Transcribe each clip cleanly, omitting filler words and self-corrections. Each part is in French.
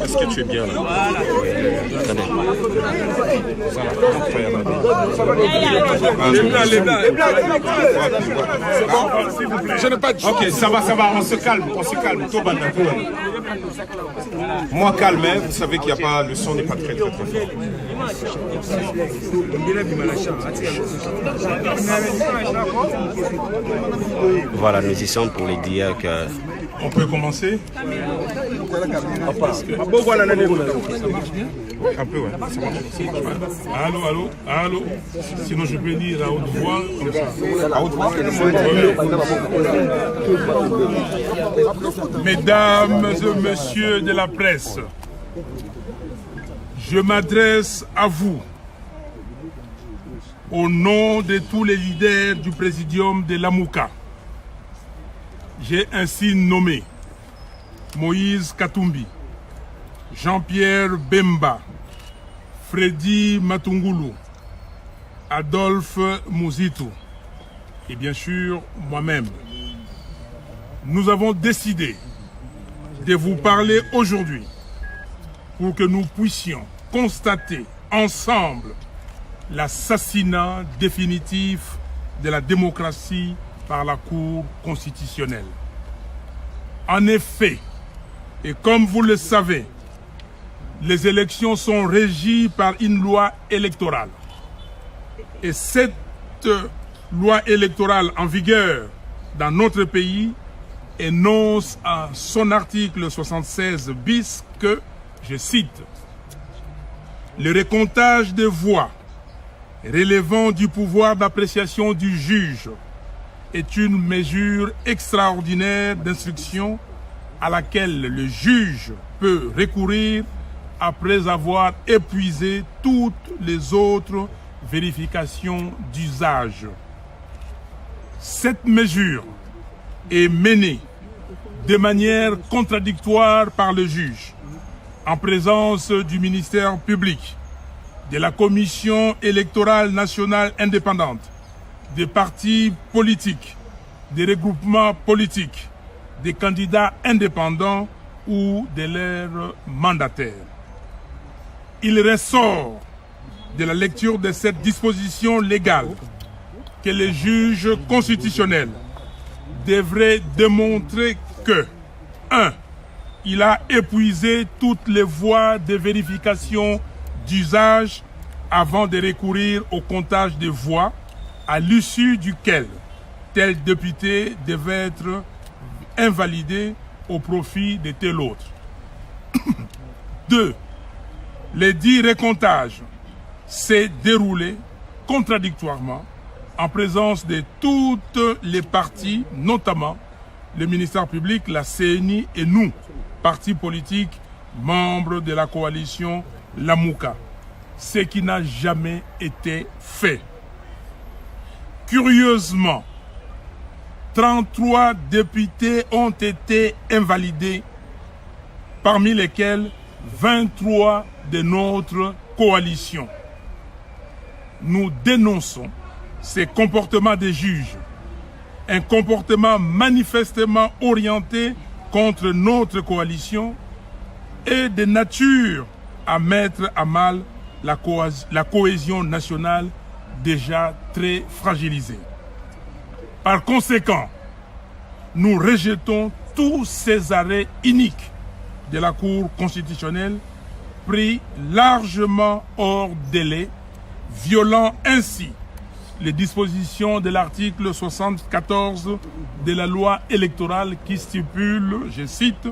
Est-ce que tu es bien là? Je n'ai pas de... Ok, ça va, on se calme. Moi calme, vous savez qu'il n'y a pas, le son n'est pas très fort. Voilà, nous y sommes pour les dire que... On peut commencer? Un peu, ouais. Allô. Sinon, je peux lire à haute voix, comme ça. À haute voix? Mesdames et messieurs de la presse, je m'adresse à vous au nom de tous les leaders du présidium de l'Amouka. J'ai ainsi nommé Moïse Katumbi, Jean-Pierre Bemba, Freddy Matungulu, Adolphe Mouzitou et bien sûr moi-même. Nous avons décidé de vous parler aujourd'hui pour que nous puissions constater ensemble l'assassinat définitif de la démocratie par la Cour constitutionnelle. En effet, et comme vous le savez, les élections sont régies par une loi électorale. Et cette loi électorale en vigueur dans notre pays énonce à son article 76 bis que, je cite, « Le recomptage des voix relevant du pouvoir d'appréciation du juge est une mesure extraordinaire d'instruction à laquelle le juge peut recourir après avoir épuisé toutes les autres vérifications d'usage. Cette mesure est menée de manière contradictoire par le juge, en présence du ministère public, de la Commission électorale nationale indépendante, des partis politiques, des regroupements politiques, des candidats indépendants ou de leurs mandataires. Il ressort de la lecture de cette disposition légale que les juges constitutionnels devraient démontrer que 1. Il a épuisé toutes les voies de vérification d'usage avant de recourir au comptage des voix à l'issue duquel tel député devait être invalidé au profit de tel autre. 2. Les dits recomptages s'est déroulé contradictoirement en présence de toutes les parties, notamment le ministère public, la CENI et nous, partis politiques, membres de la coalition Lamouka, ce qui n'a jamais été fait. Curieusement, 33 députés ont été invalidés, parmi lesquels 23 de notre coalition. Nous dénonçons ces comportements des juges, un comportement manifestement orienté contre notre coalition et de nature à mettre à mal la cohésion nationale déjà très fragilisée. Par conséquent, nous rejetons tous ces arrêts iniques de la Cour constitutionnelle pris largement hors délai, violant ainsi les dispositions de l'article 74 de la loi électorale qui stipule, je cite,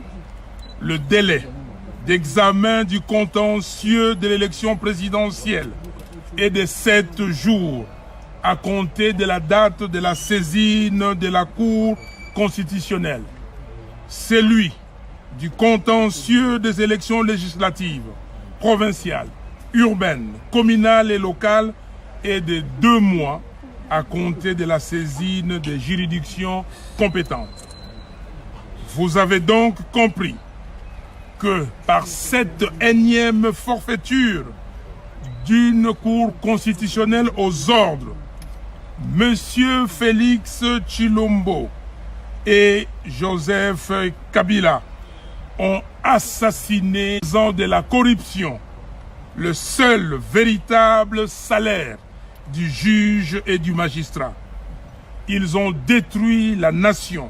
le délai d'examen du contentieux de l'élection présidentielle est de 7 jours à compter de la date de la saisine de la Cour constitutionnelle. Celui du contentieux des élections législatives, provinciales, urbaines, communales et locales est de 2 mois à compter de la saisine des juridictions compétentes. Vous avez donc compris que par cette énième forfaiture d'une Cour constitutionnelle aux ordres, Monsieur Félix Tshilombo et Joseph Kabila ont assassiné de la corruption, le seul véritable salaire du juge et du magistrat. Ils ont détruit la nation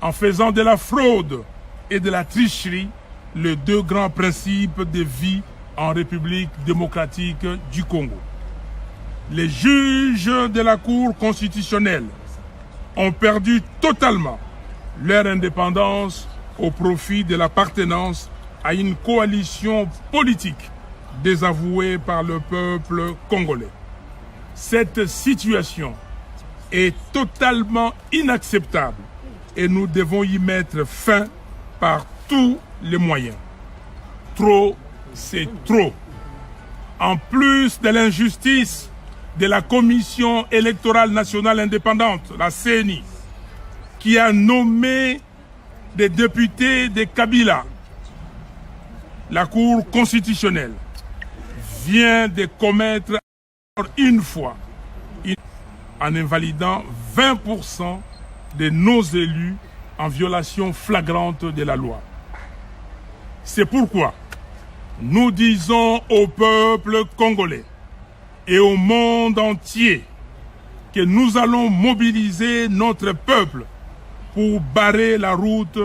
en faisant de la fraude et de la tricherie les deux grands principes de vie en République démocratique du Congo. Les juges de la Cour constitutionnelle ont perdu totalement leur indépendance au profit de l'appartenance à une coalition politique désavouée par le peuple congolais. Cette situation est totalement inacceptable et nous devons y mettre fin par tous les moyens. Trop, c'est trop. En plus de l'injustice de la Commission électorale nationale indépendante, la CENI, qui a nommé des députés de Kabila, la Cour constitutionnelle vient de commettre une fois en invalidant 20% de nos élus en violation flagrante de la loi. C'est pourquoi nous disons au peuple congolais et au monde entier que nous allons mobiliser notre peuple pour barrer la route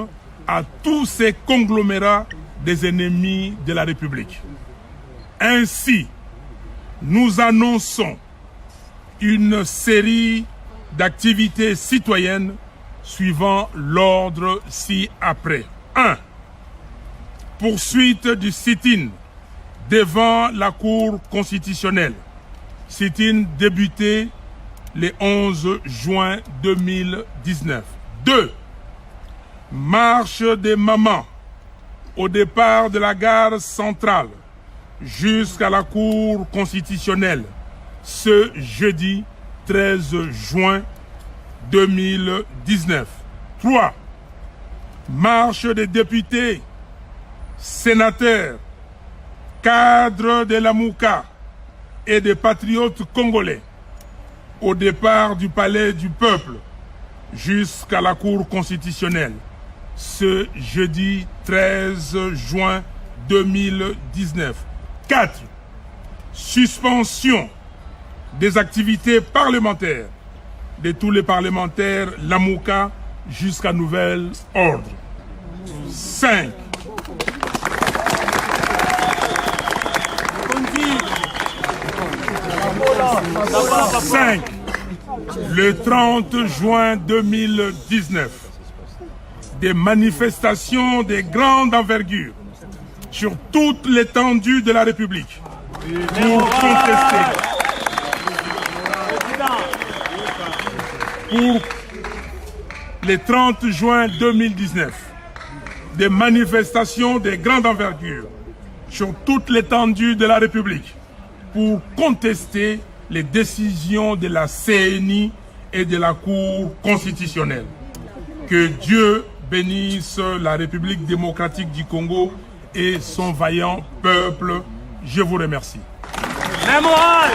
à tous ces conglomérats des ennemis de la République. Ainsi, nous annonçons une série d'activités citoyennes suivant l'ordre ci-après. 1. Poursuite du sit-in devant la Cour constitutionnelle. Sit-in débuté le 11 juin 2019. 2. Marche des mamans au départ de la gare centrale jusqu'à la Cour constitutionnelle ce jeudi 13 juin 2019. 3. Marche des députés, sénateurs, cadres de la Mouka et des patriotes congolais au départ du Palais du Peuple jusqu'à la Cour constitutionnelle ce jeudi 13 juin 2019. 4. Suspension des activités parlementaires de tous les parlementaires Lamouka jusqu'à nouvel ordre. 5. Le 30 juin 2019, des manifestations de grande envergure sur toute l'étendue de la République pour contester. Pour le 30 juin 2019, des manifestations de grande envergure sur toute l'étendue de la République pour contester les décisions de la CENI et de la Cour constitutionnelle. Que Dieu bénisse la République démocratique du Congo et son vaillant peuple. Je vous remercie. La morale.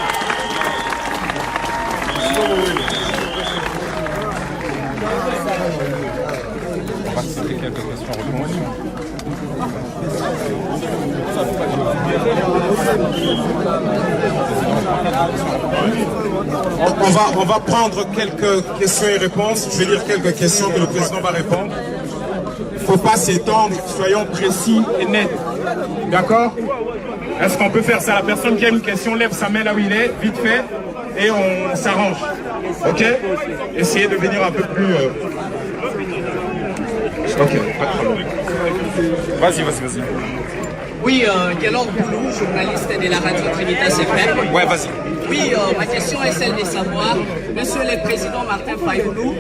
On va citer quelques questions reconnues. On va prendre quelques questions et réponses. Je vais lire quelques questions que le président va répondre. Il ne faut pas s'étendre, soyons précis et nets. D'accord? Est-ce qu'on peut faire ça? La personne qui a une question lève sa main là où il est, vite fait, et on s'arrange. Ok? Essayez de venir un peu plus... Ok, pas de problème. Vas-y. Oui, Guélor Boulou, journaliste de la radio Trinitas FM. Ouais, vas-y. Oui, ma question est celle de savoir, Monsieur le Président Martin Fayoulou,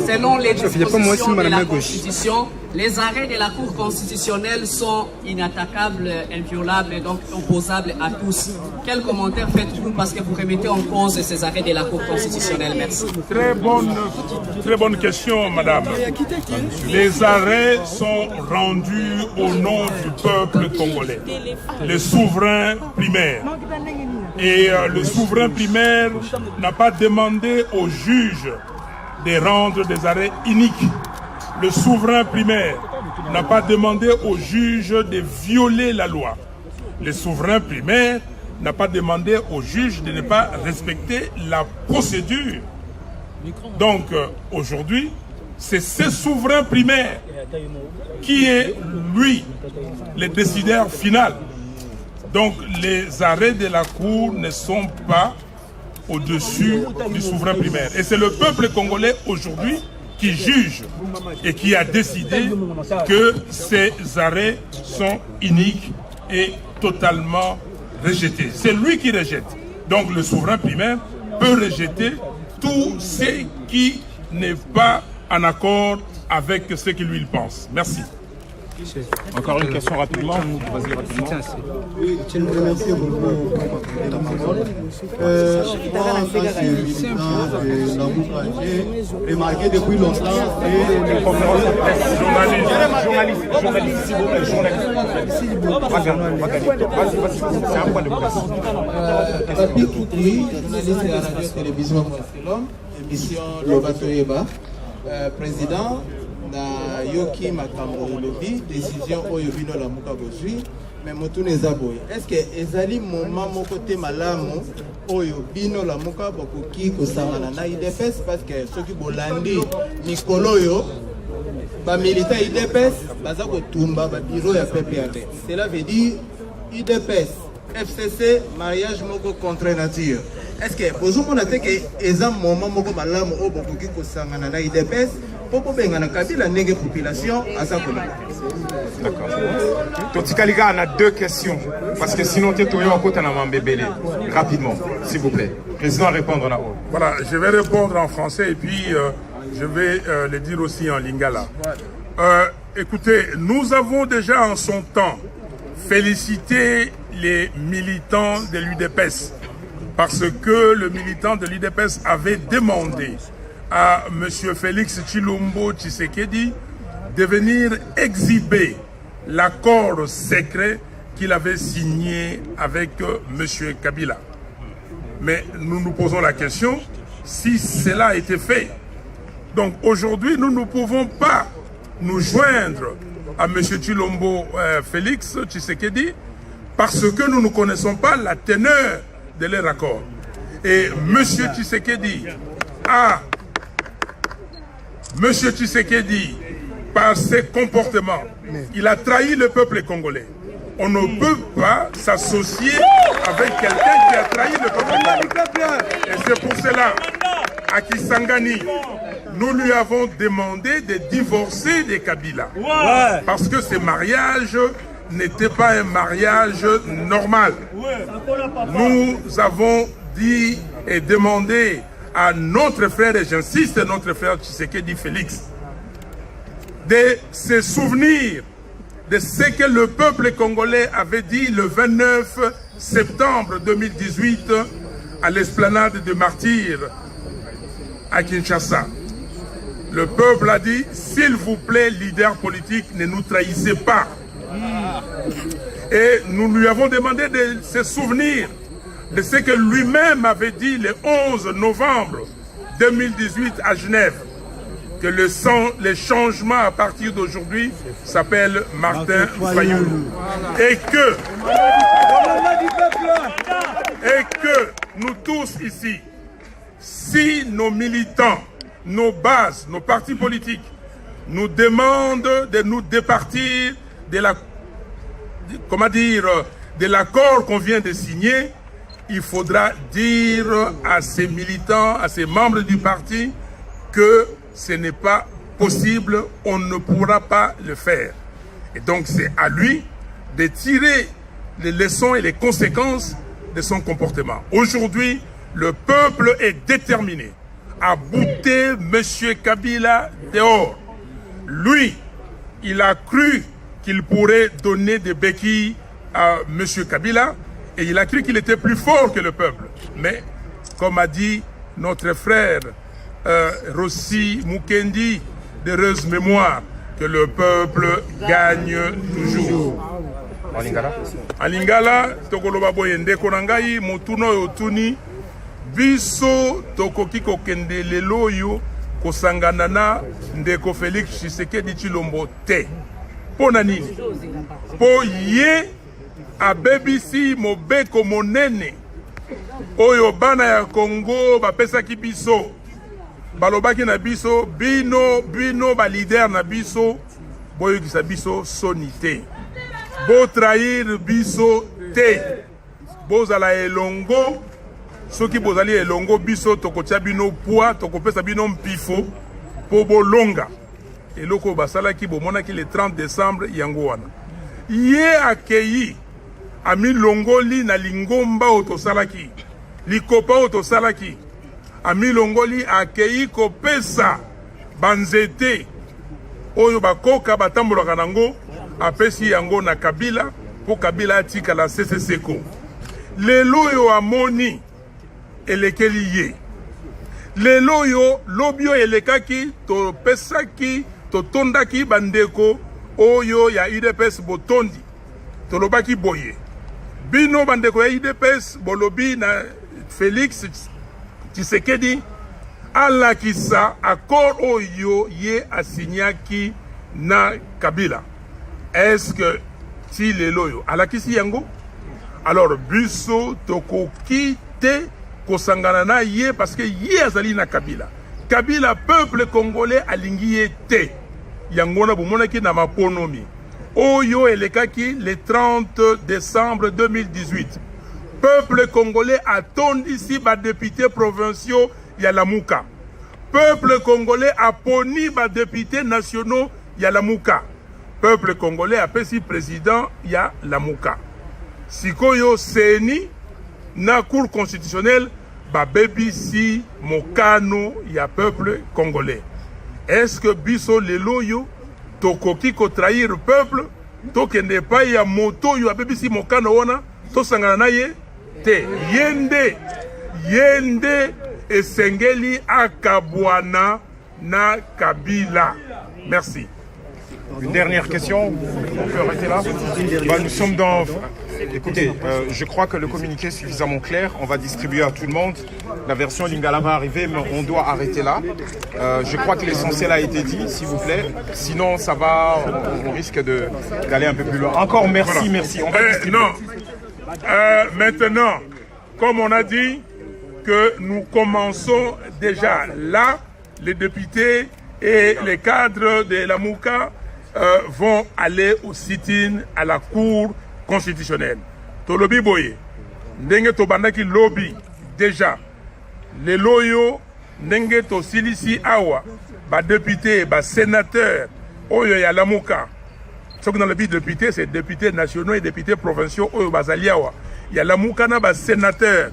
selon les dispositions de la Constitution, les arrêts de la Cour constitutionnelle sont inattaquables, inviolables et donc opposables à tous. Quel commentaire faites-vous parce que vous remettez en cause ces arrêts de la Cour constitutionnelle? Merci. Très bonne question, madame. Les arrêts sont rendus au nom du peuple congolais, les souverains primaires. Et le souverain primaire n'a pas demandé au juge de rendre des arrêts iniques. Le souverain primaire n'a pas demandé au juge de violer la loi. Le souverain primaire n'a pas demandé au juge de ne pas respecter la procédure. Donc aujourd'hui, c'est ce souverain primaire qui est, lui, le décideur final. Donc les arrêts de la Cour ne sont pas au-dessus du souverain primaire. Et c'est le peuple congolais aujourd'hui qui juge et qui a décidé que ces arrêts sont iniques et totalement rejetés. C'est lui qui rejette. Donc le souverain primaire peut rejeter tout ce qui n'est pas en accord avec ce qu'il lui pense. Merci. Encore une question rapidement. Vas-y rapidement. Je vous remercie beaucoup pour la parole. Moi, en tant que militant de la Mouka, j'ai remarqué depuis longtemps et les conférences de presse. Journaliste, s'il vous plaît, journaliste. C'est un point de presse. Papi Koutri, journaliste de la radio-télévision Barcelone, émission Lobatoyeba, président. Na yoki makambo lobi décision oyo bino la muka bozwi mais motu neza boye est-ce que ezali moment moko te malamu oyo bino la muka bokoki kosangana na IDPS parce que soki bolandi mikolo yo ba milita IDPS baza kotumba ba bureau ya PPRD. Cela veut dire IDPS FCC mariage moko contre nature. Est-ce que vous avez dit que les moments moko malamu oyo bokoki kosangana na IDPS pour la population à sa communauté. D'accord. Totikalika, on a deux questions. Parce que sinon, tu es en rapidement, s'il vous plaît. Président, répondre en haut. Voilà, je vais répondre en français et puis je vais le dire aussi en lingala. Écoutez, nous avons déjà en son temps félicité les militants de l'UDPS parce que le militant de l'UDPS avait demandé à M. Félix Tshilombo Tshisekedi de venir exhiber l'accord secret qu'il avait signé avec M. Kabila. Mais nous nous posons la question si cela a été fait. Donc aujourd'hui, nous ne pouvons pas nous joindre à M. Tshilombo Félix Tshisekedi parce que nous ne connaissons pas la teneur de leur accord. Et M. Tshisekedi a... Monsieur Tshisekedi, par ses comportements, il a trahi le peuple congolais. On ne peut pas s'associer avec quelqu'un qui a trahi le peuple congolais. Et c'est pour cela, à Kisangani, nous lui avons demandé de divorcer de Kabila. Parce que ce mariage n'était pas un mariage normal. Nous avons dit et demandé à notre frère, et j'insiste, notre frère Tshisekedi Félix, de se souvenir de ce que le peuple congolais avait dit le 29 septembre 2018 à l'esplanade de Martyrs à Kinshasa. Le peuple a dit, s'il vous plaît, leader politique, ne nous trahissez pas. Et nous lui avons demandé de se souvenir de ce que lui-même avait dit le 11 novembre 2018 à Genève, que le changement à partir d'aujourd'hui s'appelle Martin Fayulu. Et que nous tous ici, si nos militants, nos bases, nos partis politiques nous demandent de nous départir de l'accord qu'on vient de signer, il faudra dire à ces militants, à ces membres du parti que ce n'est pas possible, on ne pourra pas le faire. Et donc c'est à lui de tirer les leçons et les conséquences de son comportement. Aujourd'hui, le peuple est déterminé à bouter M. Kabila dehors. Lui, il a cru qu'il pourrait donner des béquilles à M. Kabila, et il a cru qu'il était plus fort que le peuple. Mais, comme a dit notre frère Rossi Mukendi, d'heureuse mémoire, que le peuple gagne toujours. En lingala tokoloba boye ndeko na ngai motuna oyo tuni biso tokoki kokende lelo oyo kosangana na ndeko Félix Tshisekedi Tshilombo te. Pona nini? Po ye abebisi mobeko monene oyo bana ya Congo bapesaki biso. Balobaki na biso bino ba leader na biso boyokisa biso soni te. Bo trahir biso te. Bozala elongo soki bozali elongo biso tokotia bino poids tokopesa bino mpifo po bolonga. Eloko basalaki bomonaki le 30 décembre yango wana. Ye akeyi ami longoli na lingomba otosalaki. Likopa otosalaki. Ami longoli akeyi kopesa banzete oyo bakoka batambolaka nango apesi yango na Kabila po Kabila atika la CCCko. Lelo yo amoni elekeli ye. Lelo yo lobio elekaki to pesaki to tondaki bandeko oyo ya UDPS botondi. To lobaki boye. Bino bandeko ya UDPS bolobi na Félix Tshisekedi alakisa accord oyo ye asignaki na Kabila. Est-ce que ti lelo yo alakisi yango? Alors biso tokoki te kosangana na ye parce que ye azali na Kabila. Kabila peuple congolais alingi ye te. Yango na bomonaki na maponomi. Oyo elekaki le 30 décembre 2018. Peuple congolais atondisi ba députés provinciaux ya Lamuka. Peuple congolais aponi ba députés nationaux ya Lamuka. Peuple congolais apesi président ya Lamuka. Sikoyo seni na cour constitutionnelle ba bebisi mokano ya peuple congolais. Est-ce que biso lelo yo tokoki ko trahir peuple tokende pa ya moto yo abebisi mokano wana tosangana na ye te yende esengeli akabwana na Kabila. Merci. Une dernière question, on peut arrêter là. Nous sommes dans... Écoutez, je crois que le communiqué est suffisamment clair. On va distribuer à tout le monde. La version Lingala va arriver, mais on doit arrêter là. Je crois que l'essentiel a été dit, s'il vous plaît. Sinon, ça va, on risque d'aller un peu plus loin. Encore merci, voilà. Merci. On va distribuer. Non. Maintenant, comme on a dit que nous commençons déjà là, les députés et les cadres de la Mouka vont aller au sit-in à la Cour constitutionnelle. To lobby boye, ndenge to bandaki lobby déjà, les loyo, ndenge to silisi awa, ba député, ba sénateur, oyo ya la Mouka. Ce que dans le but de députés, c'est députés nationaux et députés provinciaux, oyo bazali awa. Ya la Mouka na ba sénateur,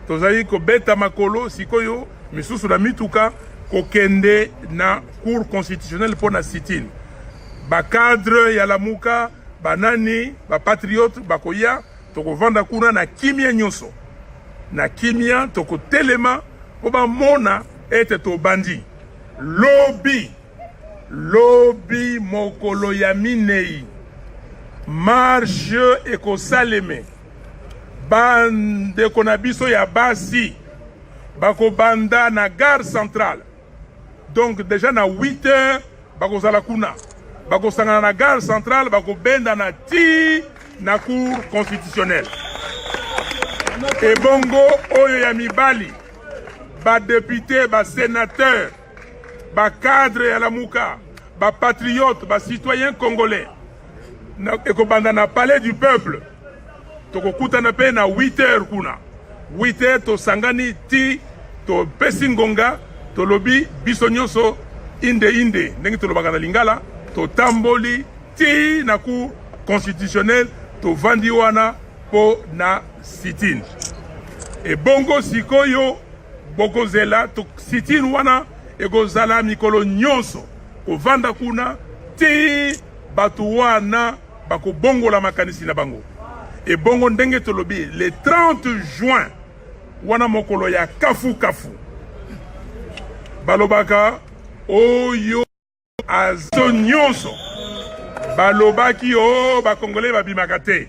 to zali ko beta makolo, sikoyo, misusu na mituka, ko kende na Cour constitutionnelle pour na sit-in. Ba cadre ya la Mouka, ba nani, ba patriote, ba koya, toko vanda kuna na kimia nyonso. Na kimia, toko telema, po ba mona ete to bandi. Lobby mokolo ya minei. Marche eko saleme. Bande konabiso ya basi. Bako banda na gare centrale. Donc déjà na 8 heures, bako zala kuna. Bako sangana na gare centrale, bako benda na ti na cour constitutionnelle. Et bongo oyo ya mibali, ba député, ba sénateur, ba cadre ya la Mouka, ba patriote, ba citoyen congolais. Eko banda na palais du peuple. Toko kuta na pe na 8 heures kuna. 8 heures to sangani ti to pesingonga to lobi biso nyonso inde ndenge to lobaka na lingala to tamboli ti na cour constitutionnelle to vandi wana po na sit-in. E bongo sikoyo boko zela to sit-in wana ego zala mikolo nyonso ko vanda kuna ti batu wana bako bongo la makanisi na bango. Et bongo ndenge tolobi le 30 juin wana mokolo ya kafu balobaka oyo azo nyonso balobaki o ba congolais ba bimakate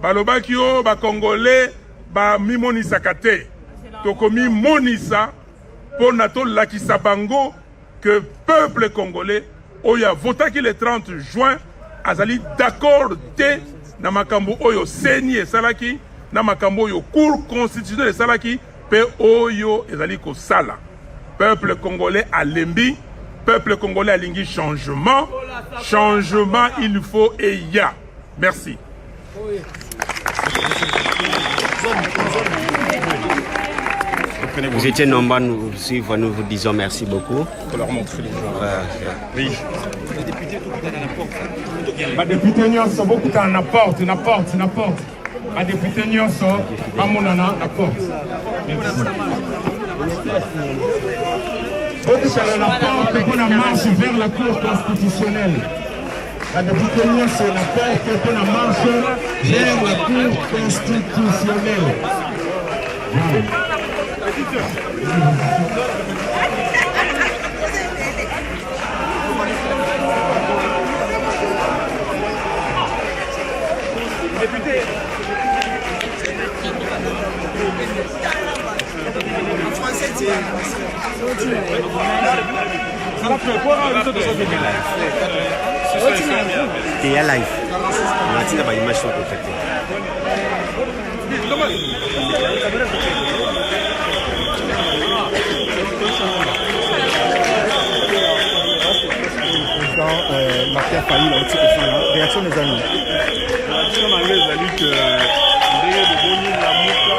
balobaki o ba congolais ba mimonisaka te tokomi monisa pour nato lakisa bango que peuple congolais oya votaki le 30 juin azali d'accord te na makambo oyo seni esalaki na makambo oyo cour constitutionnelle esalaki pe oyo ezali kosala peuple congolais alembi peuple congolais alingi changement il faut et il y a merci. Vous étiez nombreux à nous suivre, nous vous disons merci beaucoup. Pour leur montrer les gens. Oui. Les députés, tout le monde à la porte. Les députés, nyonso, beaucoup à la porte. Les députés, nyonso, à mon à la porte. Beaucoup à la porte pour la marche vers la Cour constitutionnelle. La députée nyonso, la porte pour la marche vers la Cour constitutionnelle. Député. En français, c'est live. On a dit la image sur le côté. Martin Fayulu a aussi réaction des amis. Réaction dans les amis que ndenge de boni la muka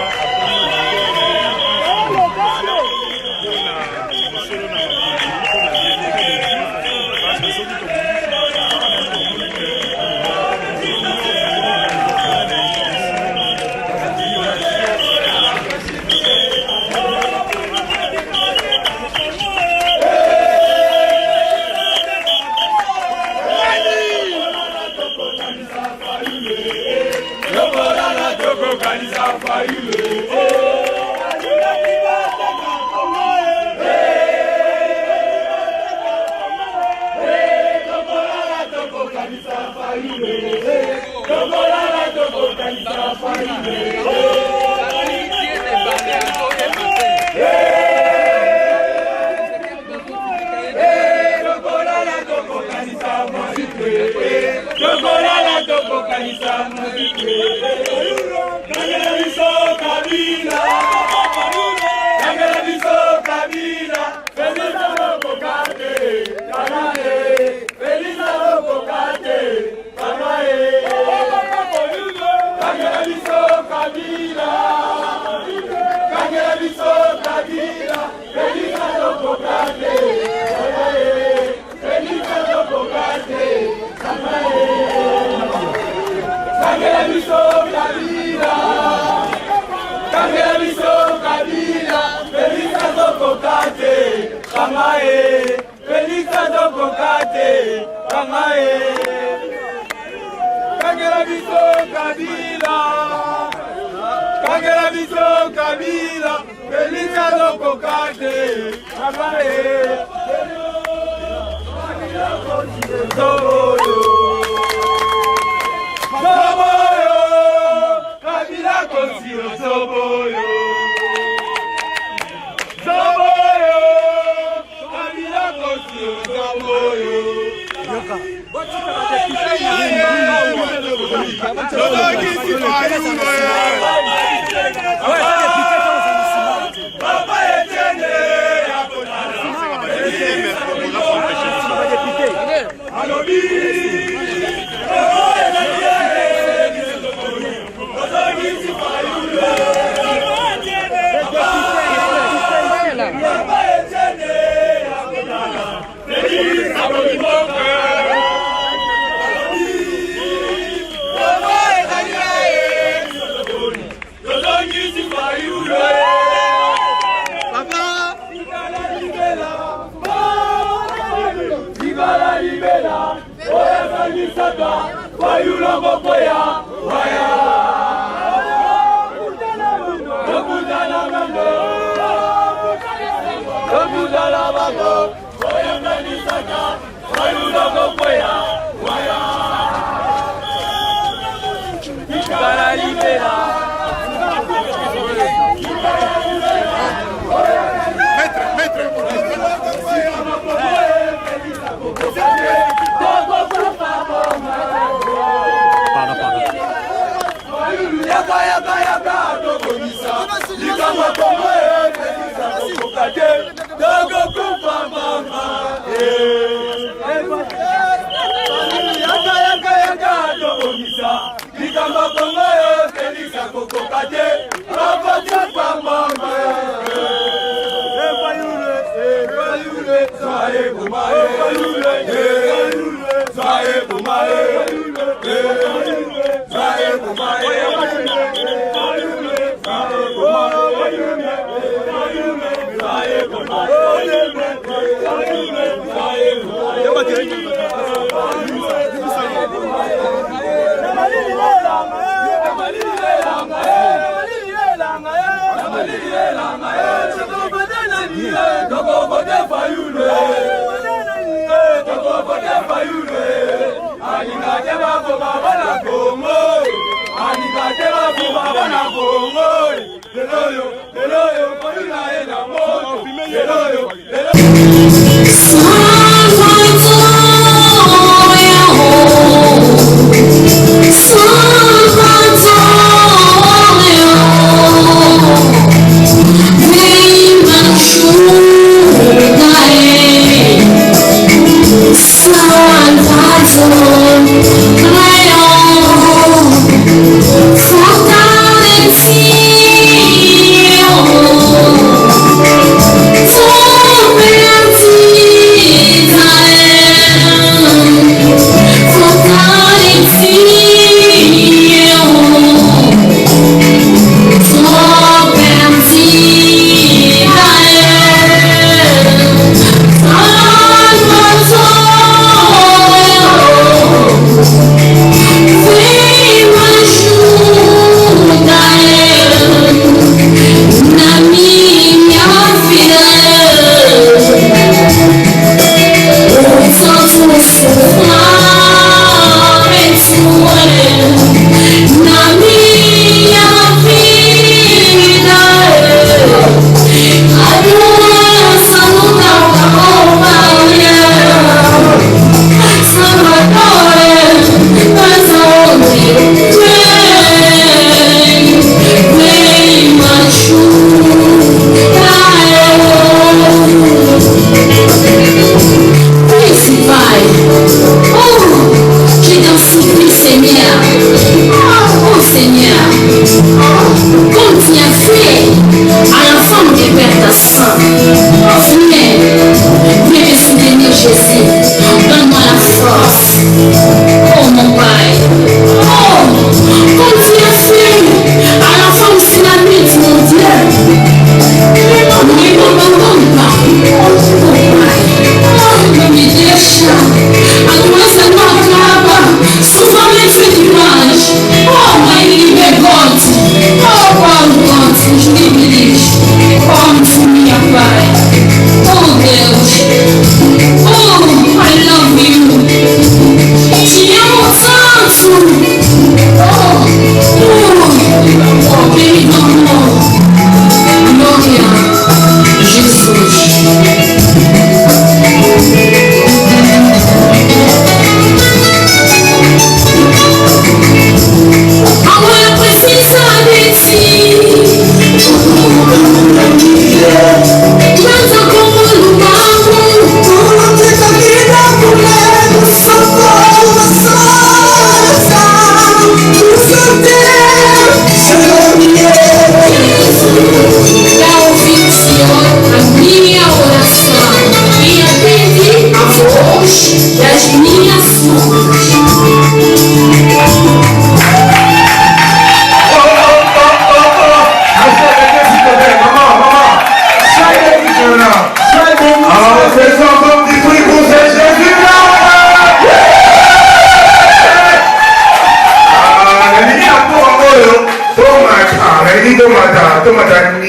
Waya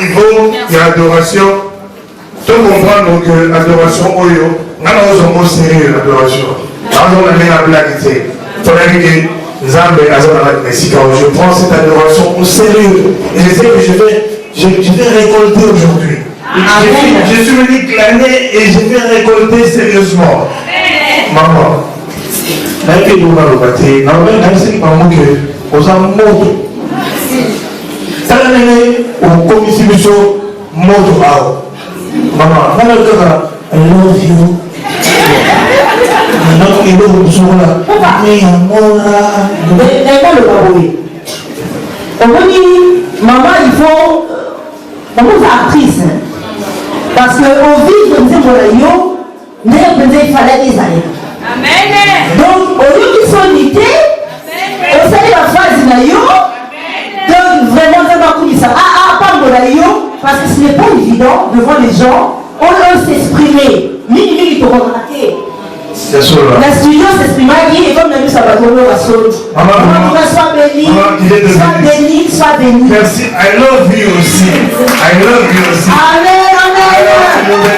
niveau d'adoration, tu comprends que l'adoration, on a un sérieux l'adoration. On a la blague. Je prends cette adoration au sérieux. Et je sais que je vais récolter aujourd'hui. Je suis venu glaner et je vais récolter sérieusement. Maman, je vais vous dire, I love you. maman, il faut. Maman, c'est actrice. Parce qu'au vivre, nous sommes il fallait des années. Amen. Donc, au lieu qu'ils sont unités, on sait la phase naïo. Donc, vraiment, ça va couler ça. Pas parce que ce n'est pas évident devant les gens. On peut s'exprimer. Minimum, il faut remarquer. La studio s'exprima et comme nous ça va tourner à sauter. Sois béni, sois béni. Merci. I love you aussi. I love you aussi. Amen, amen.